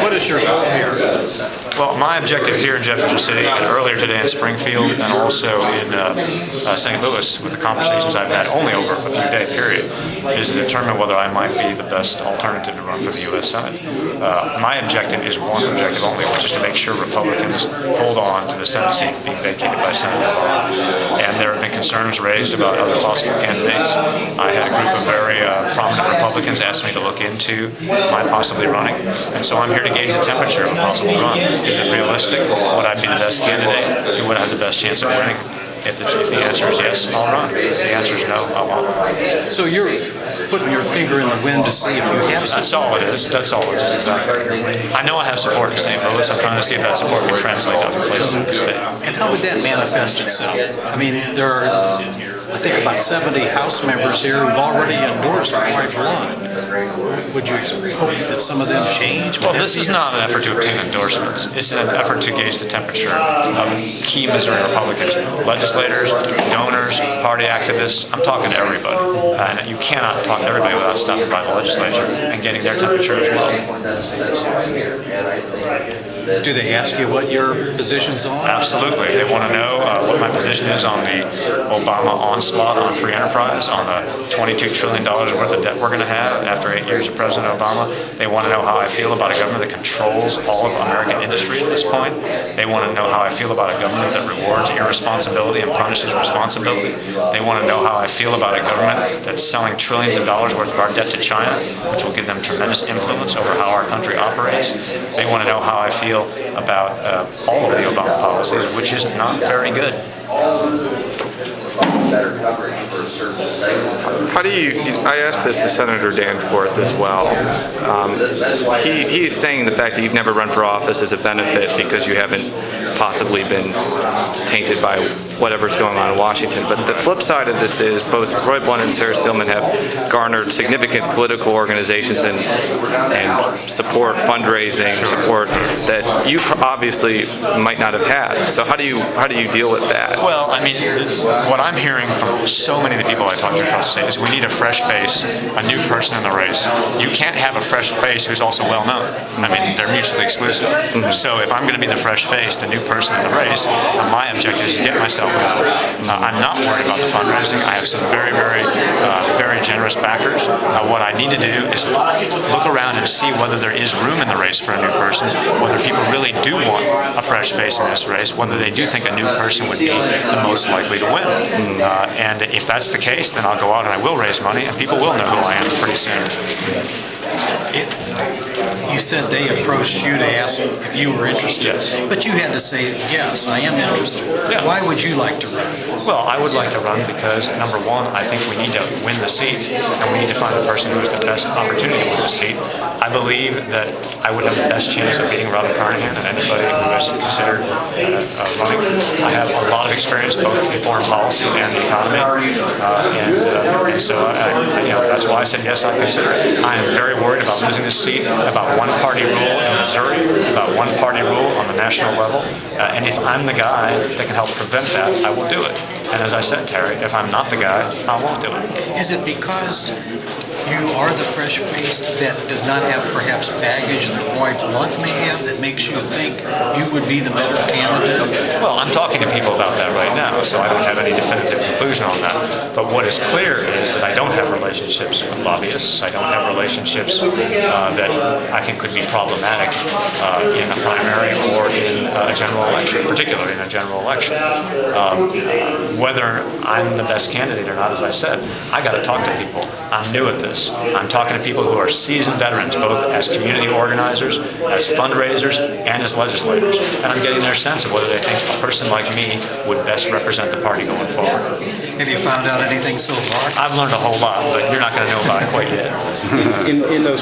What is your goal here? Well, my objective here in Jefferson City, and earlier today in Springfield, and also in St. Louis, with the conversations I've had only over a few-day period, is to determine whether I might be the best alternative to run for the U.S. Senate. My objective is one objective only, which is to make sure Republicans hold on to the Senate seat being vacated by Senator Obama. And there have been concerns raised about other possible candidates. I had a group of very prominent Republicans ask me to look into my possibly running, and so I'm here to gauge the temperature of a possible run. Is it realistic? Would I be the best candidate? Would I have the best chance of winning? If the answer is yes, I'll run. If the answer is no, I won't. So you're putting your finger in the wind to see if you have support. That's all it is. That's all it is, exactly. I know I have support in St. Louis. I'm trying to see if that support can translate to other places in the state. And how would that manifest itself? I mean, there are, I think, about 70 House members here who've already endorsed White blood. Would you hope that some of them change? Well, this is not an effort to obtain endorsements. It's an effort to gauge the temperature of key Missouri Republicans, legislators, donors, party activists. I'm talking to everybody. And you cannot talk to everybody without stopping by the legislature and getting their temperature as well. Do they ask you what your position's on? Absolutely. They want to know what my position is on the Obama onslaught on free enterprise, on the $22 trillion worth of debt we're going to have after 8 years of President Obama. They want to know how I feel about a government that controls all of American industry at this point. They want to know how I feel about a government that rewards irresponsibility and punishes responsibility. They want to know how I feel about a government that's selling trillions of dollars worth of our debt to China, which will give them tremendous influence over how our country operates. They want to know how I feel about all of the Obama policies, which is not very good. How do you, I asked this to Senator Danforth as well. He's saying the fact that you've never run for office is a benefit because you haven't possibly been tainted by whatever's going on in Washington. But the flip side of this is both Roy Blunt and Sarah Stillman have garnered significant political organizations and support, fundraising support that you obviously might not have had. So how do you deal with that? Well, I mean, what I'm hearing from so many of the people I talk to across the state is we need a fresh face, a new person in the race. You can't have a fresh face who's also well known. I mean, they're mutually exclusive. Mm-hmm. So if I'm going to be the fresh face, the new person in the race, my objective is to get myself out. I'm not worried about the fundraising. I have some very, very generous backers. What I need to do is look around and see whether there is room in the race for a new person, whether people really do want a fresh face in this race, whether they do think a new person would be the most likely to win. And if that's the case, then I'll go out and I will raise money, and people will know who I am pretty soon. You said they approached you to ask if you were interested, yes. But you had to say, yes, I am interested. Yeah. Why would you like to run? Well, I would like to run because, number one, I think we need to win the seat, and we need to find the person who has the best opportunity to win the seat. I believe that I would have the best chance of beating Robin Carnahan and anybody who has considered running. I have a lot of experience both in foreign policy and the economy, and so that's why I said yes, I consider it. I am very worried about losing this seat, about one-party rule in Missouri, about one-party rule on the national level, and if I'm the guy that can help prevent that, I will do it. And as I said, Terry, if I'm not the guy, I won't do it. Is it because you are the fresh face that does not have perhaps baggage that Roy Blunt may have that makes you think you would be the better candidate? Well, I'm talking to people about that right now, so I don't have any definitive conclusion on that. But what is clear is that I don't have relationships with lobbyists. I don't have relationships that I think could be problematic in a primary or in a general election, particularly in a general election. Whether I'm the best candidate or not, as I said, I got to talk to people. I'm new at this. I'm talking to people who are seasoned veterans, both as community organizers, as fundraisers, and as legislators. And I'm getting their sense of whether they think a person like me would best represent the party going forward. Have you found out anything so far? I've learned a whole lot, but you're not going to know about it quite yet. In those